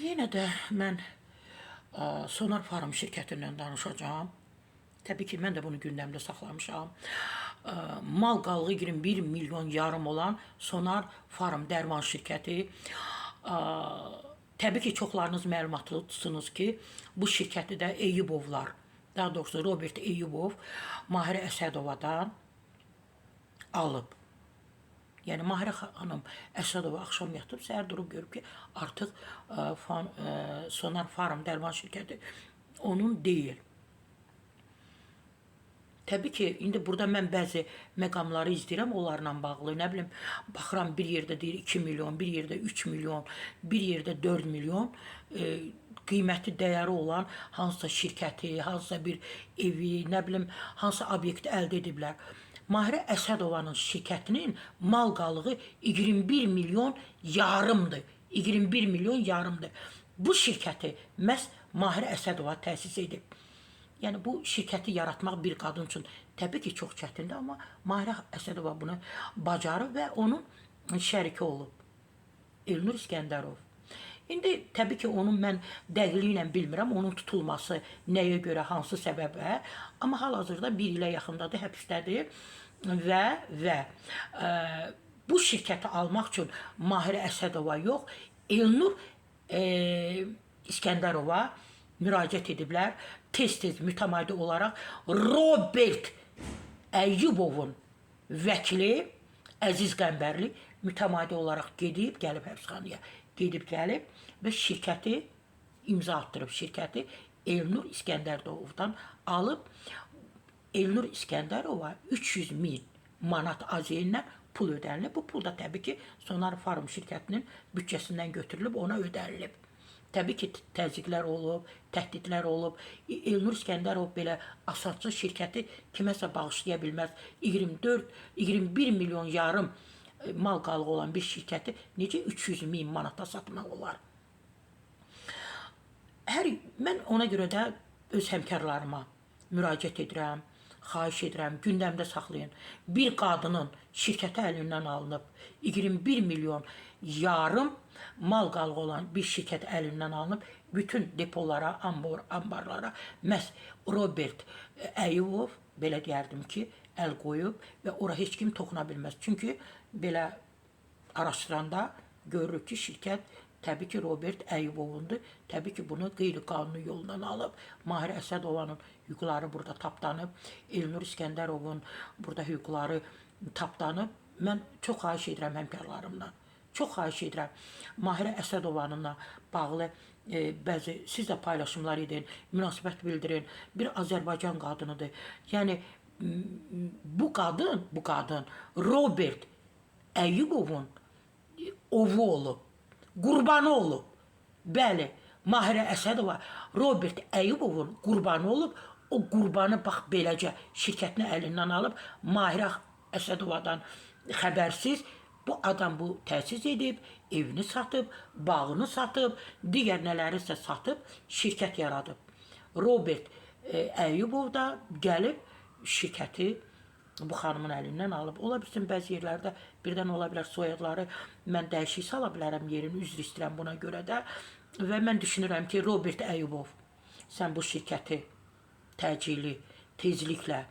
Yenə də mən Sonar Farm şirkətindən danışacağam. Təbii ki, mən də bunu gündəmdə saxlamışam. Mal qalığı 21 milyon yarım olan Sonar Farm dərman şirkəti. Təbii ki, çoxlarınız məlumatlısınız ki, bu şirkəti də Eyyubovlar, daha doğrusu Robert Eyyubov Mahirə Əsədovadan alıb. Yəni Mahirə xanım Əsədova axşam yatıb, səhər durub görüb ki, artıq Sonar Farm dərman şirkəti onun deyil. Təbii ki, indi burada mən bəzi məqamları izləyirəm, onlarla bağlı, nə bilim, baxıram bir yerdə deyir 2 milyon, bir yerdə 3 milyon, bir yerdə 4 milyon qiyməti dəyəri olan hansısa şirkəti, hansısa bir evi, nə bilim, hansısa obyekti əldə ediblər. Mahirə Əsədovanın şirkətinin mal qalığı 21 milyon yarımdır. 21 milyon yarımdır. Bu şirkəti məhz Mahirə Əsədova təsis edib. Yəni bu şirkəti yaratmaq bir qadın üçün təbii ki, çox çətindir, amma Mahirə Əsədova bunu bacarıb və onun şəriki olub. Elnur İskəndərov. İndi təbii ki, onun mən dəqiqliklə bilmirəm, onun tutulması nəyə görə, hansı səbəbə, amma hal-hazırda bir ilə yaxındadır, həbsdədir və bu şirkəti almaq üçün Mahirə Əsədova yox, Elnur İskəndərova müraciət ediblər. Tez-tez mütəmadi olaraq Robert Eyyubovun vəkili Əziz Qəmbərli mütəmadi olaraq gedib, gəlib həbsxanaya, gedib gəlib və şirkəti imza attırıb. Şirkəti Elnur İskəndərovdan alıb. Elnur İskəndərova 300 min manat aziyinlə pul ödənilib. Bu pul da təbii ki, Sonar Farm şirkətinin bütçəsindən götürülüb, ona ödənilib. Təbii ki, təzyiqlər olub, təhdidlər olub. Elnur İskəndərov belə asadca şirkəti kiməsə bağışlaya bilməz. 21 milyon yarım mal qalığı olan bir şirkəti necə 300 min manata satmaq olar? Mən ona görə də öz həmkarlarıma müraciət edirəm, xahiş edirəm, gündəmdə saxlayın. Bir qadının şirkəti əlindən alınıb, 21 milyon yarım mal qalığı olan bir şirkət əlindən alınıb, bütün depolara, ambarlara məhz Robert Eyyubov, belə deyərdim ki, əl qoyub və ora heç kim toxuna bilməz. Çünki belə araşdıranda görürük ki, şirkət təbii ki, Robert Eyyubovundur. Təbii ki, bunu qeyri-qanuni yolundan alıb. Mahirə Əsədovanın hüquqları burada tapdanıb. Elnur İskəndərovun burada hüquqları tapdanıb. Mən çox xahiş edirəm həmkarlarımdan. Çox xahiş edirəm. Mahirə Əsədovanınla bağlı bəzi siz də paylaşımlar edin, münasibət bildirin. Bir Azərbaycan qadınıdır. Yəni, bu qadın Robert Eyyubovun ovu olub. Qurbanı olub. Bəli, Mahirə Əsədova Robert Eyyubovun qurbanı olub. O qurbanı bax beləcə şirkətini əlindən alıb. Mahirə Əsədovadan xəbərsiz bu adam bu təsis edib, evini satıb, bağını satıb, digər nələrisə satıb, şirkət yaradıb. Robert Eyyubov da gəlib şirkəti bu xanımın əlindən alıb. Ola bilsin, bəzi yerlərdə birdən ola bilər soyadları mən dəyişik sala bilərəm yerini, üzr istəyirəm buna görə də. Və mən düşünürəm ki, Robert Eyyubov, sən bu şirkəti təcili, tezliklə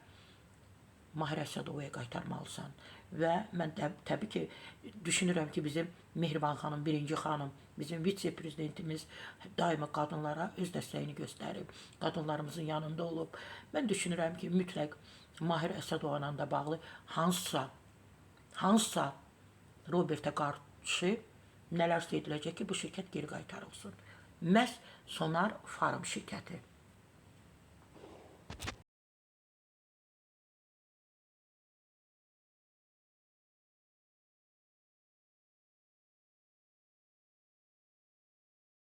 Mahirə Əsədovaya qaytarmalısan. Və mən təbii ki, düşünürəm ki, bizim Mehriban xanım, birinci xanım, bizim vitse-prezidentimiz daima qadınlara öz dəstəyini göstərib, qadınlarımızın yanında olub. Mən düşünürəm ki, mütləq Mahirə Əsədovla da bağlı hansısa Robertə qarşı nələrsə ediləcək ki, bu şirkət geri qaytarılsın. Məhz Sonar Farm şirkəti.